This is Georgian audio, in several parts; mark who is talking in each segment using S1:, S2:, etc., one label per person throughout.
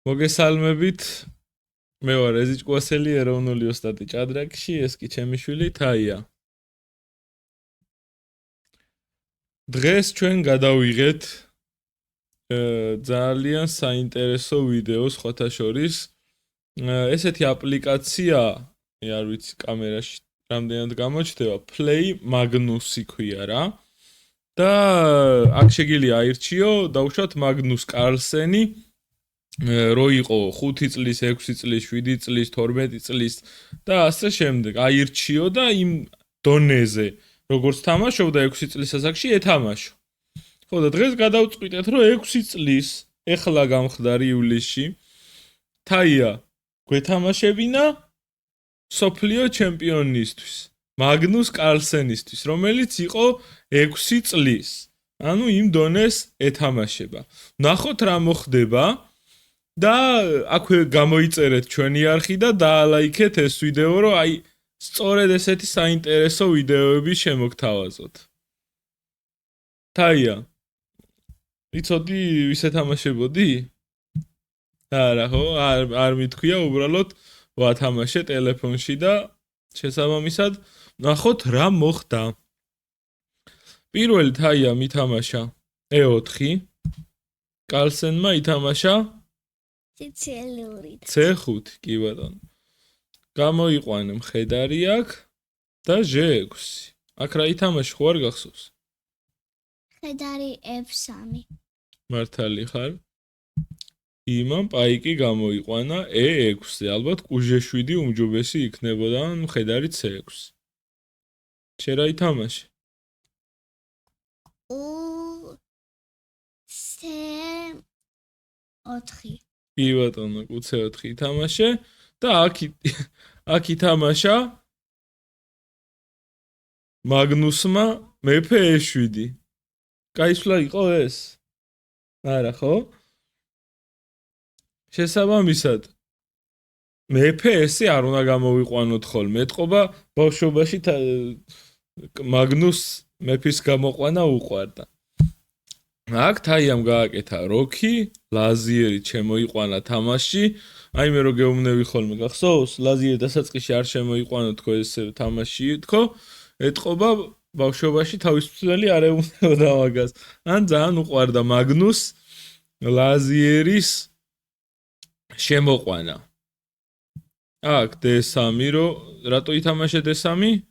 S1: მოგესალმებით. მე ვარ ეზიჭ კვასელი ეროვნული ოსტატი ჭადრაკში, ეს კი ჩემი შვილი თაია. დღეს ჩვენ გადავიღეთ ძალიან საინტერესო ვიდეო სხვათა შორის. ესეთი აპლიკაცია, არ ვიცი კამერაში რამდენად გამოჩნდება, Play Magnus-ი ქვია რა. და აქ შეგიძლია აირჩიო, დავუშვათ მაგნუს კარლსენი. რო იყო 5 წლის, 6 წლის, 7 წლის, 12 წლის და ასე შემდეგ. აირჩიო და იმ დონეზე, როგორც თამაშობდა 6 წლის ასაკში, ეთამაშო. ხო და დღეს გადავწყვიტეთ, რომ 6 წლის, ეხლა გამხდარ ივლისში, თაია გვეთამაშებინა სოფლიო ჩემპიონისთვის, მაგნუს კარლსენისთვის, რომელიც იყო 6 წლის. ანუ იმ დონეს ეთამაშება. ნახოთ რა მოხდება. და აქვე გამოიწერეთ ჩვენი არხი და დაალაიქეთ ეს ვიდეო, რომ აი სწორედ ესეთი საინტერესო ვიდეოები შემოგთავაზოთ. თაია, იცოდი ვის ეთამაშებოდი? არა, ხო, არ მithქვია, უბრალოდ ვათამაშე ტელეფონში და შესაბამისად ნახოთ რა მოხდა. პირველი თაია მითამაშა E4, კარლსენმა ითამაშა C5, კი ბატონო. გამოიყვანე მხედარი აქ და G6. აქ რა ითამაში ხო არ გახსოვს?
S2: მხედარი F3.
S1: მართალი ხარ? იმან პაიკი გამოიყვანა E6-ზე. ალბათ კუჟე7 უმჯობესი იქნებოდა მხედარი C6. შე რა ითამაში?
S2: C4.
S1: კი ბატონო, C4 ითამაშე და აქ ითამაშა მაგნუსმა მეფე E7. გაისვლა იყო ეს? არა, ხო? შესაბამისად მეფე ესე არ უნდა გამოვიყვანოთ ხოლმე. ეთყობა ბავშვობაში მაგნუს მეფის გამოყვანა უყვარდა. აქ თაიამ გააკეთა როქი, ლაზიერი შემოიყვანა თამაში. აი მე რო გეუბნები ხოლმე, გახსოვს? ლაზიერი დასაწყისში არ შემოიყვანა თქო ეს თამაში თქო. ეთყობა ბავშვობაში თავისუფლად არ ეუბნებოდა მაგას. ან ძალიან უყვარდა მაგნუს ლაზიერის შემოყვანა. აქ D3 რო რატო ითამაშე D3?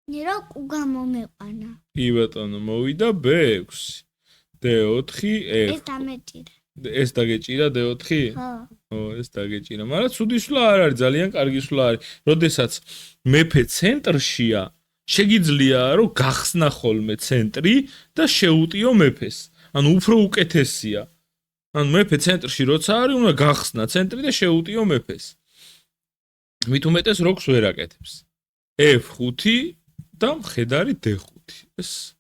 S2: ნირო გამომეყვანა.
S1: კი ბატონო, მოვიდა B6. D4, F.
S2: ეს დამეჭირა.
S1: ეს დაგეჭირა D4?
S2: ხო.
S1: ო, ეს დაგეჭირა. მაგრამ ცუდი სვლა არ არის, ძალიან კარგი სვლა არის. როდესაც მეფე ცენტრშია, შეგიძლია რომ გახსნა ხოლმე ცენტრი და შეუტიო მეფეს. ანუ უფრო უკეთესია. ანუ მეფე ცენტრში როცა არის, უნდა გახსნა ცენტრი და შეუტიო მეფეს. მით უმეტეს როქს ვერ აკეთებს. F5 და მხედარი D5. ეს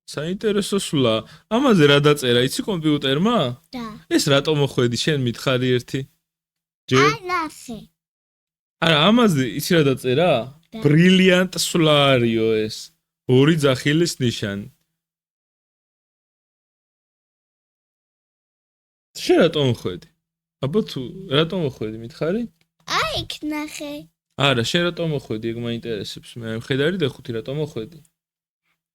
S1: საინტერესო სვლა. ამაზე რა დაწერა, იცი კომპიუტერმა?
S2: და.
S1: ეს რატო მოხვედი შენ მითხარი ერთი?
S2: ანახე.
S1: არა, ამაზე იცი რა დაწერა? ბრილიანტ სვლა არისო ეს. ორი ძახილის ნიშანი. შენ რატო მოხვედი? აბა თუ რატო მოხვედი მითხარი?
S2: აი იქ ნახე.
S1: არა, შენ რატო მოხვედი? ეგ მაინტერესებს. მე მხედარი D5 რატო მოხვედი?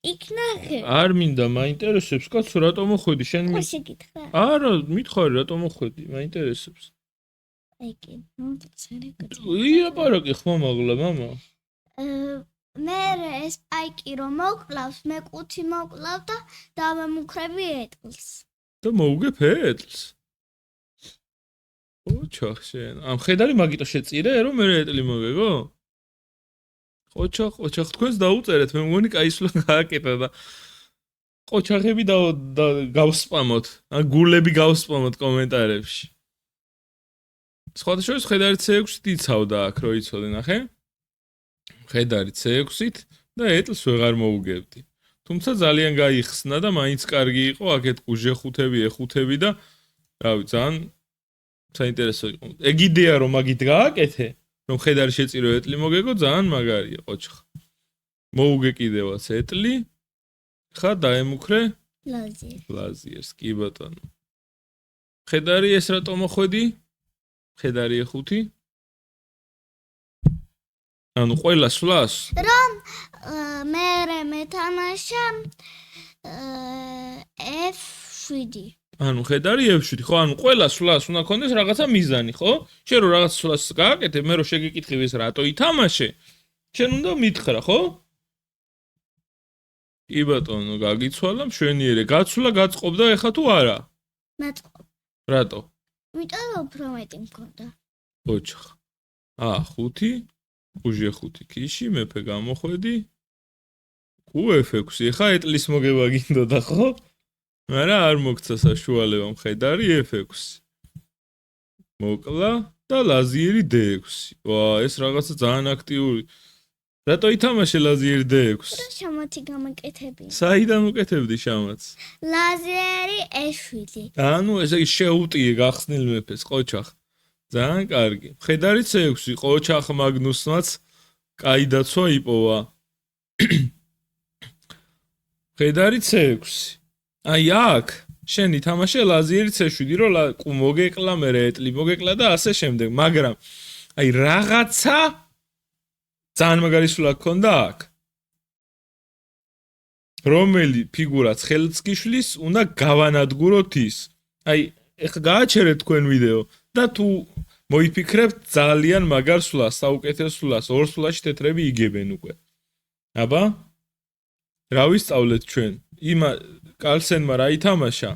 S2: იქ ნახე.
S1: არ მინდა, მაინტერესებს, კაცო, რატო მოხვედი? შენ
S2: ხო შეგითხრა.
S1: არა, მითხარი, რატო მოხვედი? მაინტერესებს.
S2: აიკი, ნუ წერე.
S1: ილაპარაკი ხმა მაგლა, მამა.
S2: მე ეს პაიკი რომ მოკლავს, მე ყუთი მოკლავ და დავემუქრები ეტლს.
S1: და მოუგებ ეტლს. ოჩახ შენ. ამ ხედარი მაგიტო შეწირე, რომ მე ეტლი მოგეგო? ოჩახ თქვენს დაუწერეთ, მე მგონი კაისვლა გააკეთა და ოჩახები და გავსპამოთ. ან გულები გავსპამოთ კომენტარებში. სხვათა შორის ხედარი C6-ით იცავდა აქ, რო იცოდე, ნახე? ხედარი C6-ით და ეტლს ვეღარ მოუგებდი. თუმცა ძალიან გაიხსნა და მაინც კარგი იყო, აქეთ G5-ები, E5-ები და რავი, ძალიან საინტერესო იყო. ეგ იდეა რომ მაგით გააკეთე, რომ ხედარი შეწირო ეტლი მოგეგო, ძალიან მაგარია, ყოჩხ. მოუგე კიდევაც ეტლი, ხა დაემუქრე
S2: ლაზიერს.
S1: ლაზიერს, კი ბატონო. ხედარი ეს რატო მოხვედი? ხედარი E5? ანუ ყველა სვლას
S2: რომ მე მეთამაშა F7.
S1: ანუ ხედარი F7, ხო? ანუ ყველა სვლას უნდა კონდეს რაღაცა მიზანი, ხო? შენ რო რაღაც სვლას გააკეთებ, მე რო შეგეკითხები ეს რატო ითამაშე, შენ უნდა მითხრა, ხო? კი ბატონო, გაგიცვალა, მშვენიერე, გაცვლა, გაწყობდა ეხა თუ არა?
S2: მეწყობ.
S1: რატო?
S2: იმიტომ რომ უფრო მეტი მქონდა.
S1: ოჩხ. 5, უჟე 5 ქიში, მეფე გამოხვედი. F6, ეხა ეტლის მოგება გინდოდა, ხო? არა, არ მოგცა საშუალება მხედარი F6. მოკლა და ლაზიერი D6. ვა, ეს რაღაცა ძალიან აქტიური. რატო ითამაშე ლაზიერი D6?
S2: შამათი გამაკეთებინა.
S1: საიდან უკეთებდი შამათს?
S2: ლაზერი E7.
S1: ანუ ესე იგი შეუტიე გახსნილ მეფეს, ყოჩახ. ძალიან კარგი. მხედარი C6, ყოჩახ მაგნუსმაც კაი დაცვა იპოვა. მხედარი C6. აი აქ შენ ითამაშე ლაზიერი C7, რომ მოგეკლა მე ეტლი მოგეკლა და ასე შემდეგ, მაგრამ აი რაღაცა ძალიან მაგარი სულა გქონდა აქ. რომელი ფიგურაც ხელს გიშლის, უნდა გავანადგუროთ ის. აი, ეხლა გააჩერეთ თქვენ ვიდეო და თუ მოიფიქრებთ ძალიან მაგარ სულას, საუკეთესო სულას, ორ სულაში თეთრები იგებენ უკვე. აბა? რა ვისწავლეთ ჩვენ? იმა კალსენმა რა ითამაშა?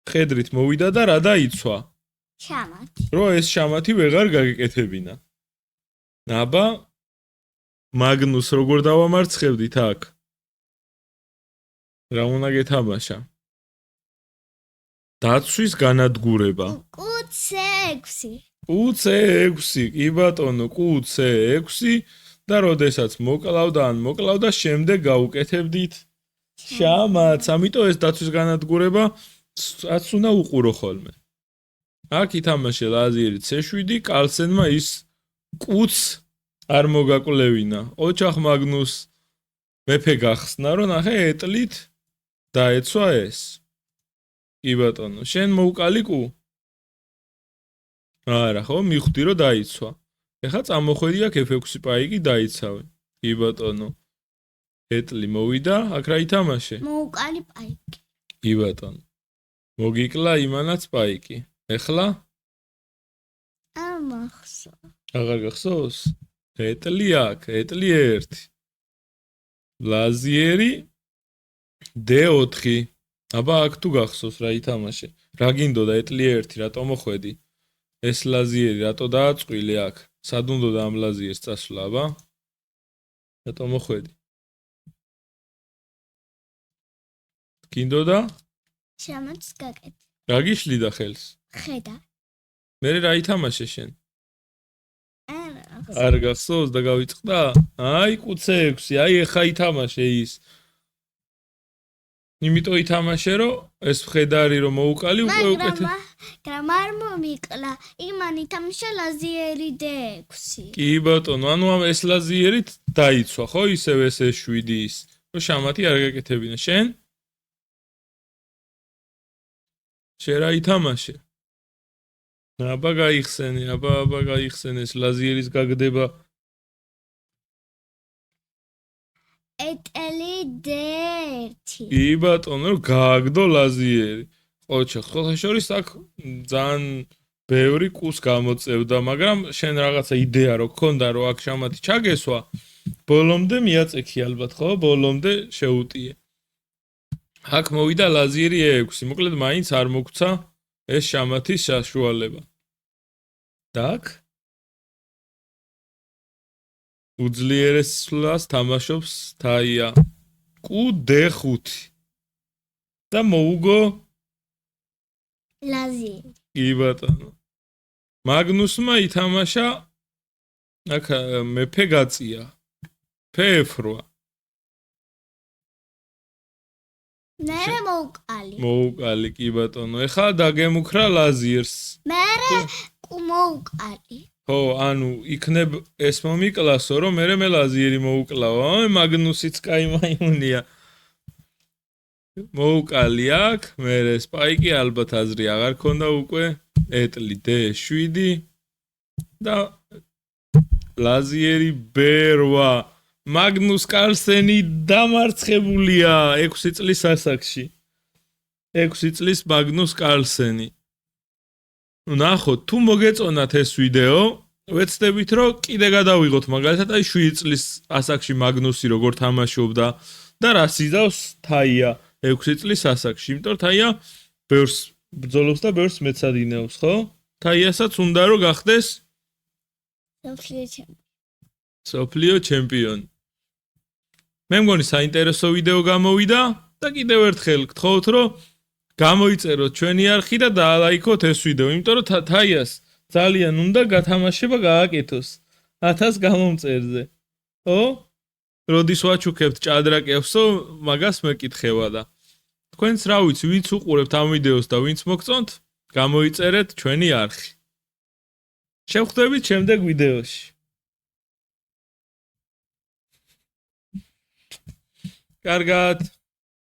S1: ხედრით მოვიდა და რა დაიცვა?
S2: შამათი.
S1: რო ეს შამათი ვეღარ გაგეკეთებინა. აბა? მაგნუს როგორ დავამარცხებდით აქ? რა უნდა გეთამაშა? დაცვის განადგურება.
S2: C6.
S1: C6, კი ბატონო, C6 და როდესაც მოკლავდა ან მოკლავდა, შემდეგ გაუკეთებდით შამათს. ამიტომ ეს დაცვის განადგურება აც უნდა უყურო ხოლმე. აქ ითამაშე ლაზიერი C7, კალსენმა ის კუც არ მოგაკვლევინა. ოჩახ მაგნუს მეფე გახსნა, რომ ნახე ეტლით დაეცვა ეს. კი ბატონო, შენ მოუკალი კუ? არა, ხო, მიხვდი რომ დაიცვა. ეხლა წამოხვედი აქ F6 პაიკი დაიცავე. კი ბატონო. ეტლი მოვიდა, აქ რა ითამაშე?
S2: მოუკალი პაიკი.
S1: კი ბატონო. მოგიკლა იმანაც პაიკი. ეხლა?
S2: არ მახსოვს.
S1: აღარ გახსოვს? ეტლი აქ, ეტლი 1. ლაზიერი D4. აბა აქ თუ გახსოვს რა ითამაშე? რა გინდოდა ეტლი 1, რატო მოხვედი? ეს ლაზიერი რატო დააწყვილე აქ? სად უნდა ამ ლაზიერს წასვლა, აბა? რატო მოხვედი? გინდოდა?
S2: შამათს გაკეთე.
S1: რა გიშლიდა ხელს?
S2: ხედა.
S1: მე რა ითამაშე შენ?
S2: არა.
S1: არ გახსოვს და გავიწყდა? აი C6, აი ეხა ითამაშე ის. იმიტომ ითამაშე რომ ეს მხედარი რომ მოუკალი უკვე უკეთე.
S2: მაგრამ არ მომიკლა. იმან ითამაშა ლაზიერი D6.
S1: კი ბატონო, ანუ ამ ეს ლაზიერით დაიცვა, ხო, ისევ ეს 7-ის. რომ შამათი არ გაკეთებინა შენ? შენ რა ითამაშე? აბა გაიხსენე, აბა გაიხსენე ეს ლაზიერის გაგდება.
S2: ეტლი D1.
S1: კი ბატონო, რომ გააგდო ლაზიერი. ოჩახ, ხოთა შორის აქ ძალიან ბევრი კუს გამოწევდა, მაგრამ შენ რაღაცა იდეა რო გქონდა, რომ აქ შამათი ჩაგესვა, ბოლომდე მიაწექი ალბათ, ხო? ბოლომდე შეუტიე. აქ მოვიდა ლაზიერი E6, მოკლედ მაინც არ მოგცა ეს შამათის საშუალება. დაკ? უძლიერეს სვლას თამაშობს თაია. D5. და მოუგო
S2: ლაზიერი.
S1: კი ბატონო. მაგნუსმა ითამაშა აქ მეფე გაწია. F8.
S2: მე მოუკალი.
S1: მოუკალი კი ბატონო. ეხლა დაგემუქრა ლაზიერს.
S2: მე მოუკალი.
S1: ხო, ანუ იქნებ ეს მომიკლასო, რომ მე ლაზიერი მოუკლავა. მაგნუსიც კაი მაიმუნია. მოუკალი აქ, მე სპაიკი ალბათ აზრი აღარ ქონდა უკვე, ეტლი D7 და ლაზიერი ბერვა. მაგნუს კარლსენი დამარცხებულია 6 წლის ასაკში. 6 წლის მაგნუს კარლსენი. ნახოთ, თუ მოგეწონათ ეს ვიდეო, ვეცდებით რომ კიდე გადავიღოთ მაგალითად აი 7 წლის ასაკში მაგნუსი როგორ თამაშობდა და რა სიზავს თაია 6 წლის ასაკში, იმიტომ რომ თაია ბევრს ბრძოლობს და ბევრს მეცადინეობს, ხო? თაიასაც უნდა რომ გახდეს სოფლიო ჩემპიონი. მე მგონი საინტერესო ვიდეო გამოვიდა და კიდევ ერთხელ გთხოვთ რომ გამოიწეროთ ჩვენი არხი და დაალაიქოთ ეს ვიდეო, იმიტომ რომ თაიას ძალიან უნდა გათამაშება გააკეთოს 1000 გამომწერზე. ხო? როდის ვაჩუქებთ ჭადრაკებსო, მაგას მეკითხება და თქვენც რა ვიცი, ვინც უყურებთ ამ ვიდეოს და ვინც მოგწონთ, გამოიწერეთ ჩვენი არხი. შევხვდებით შემდეგ ვიდეოში. კარგად.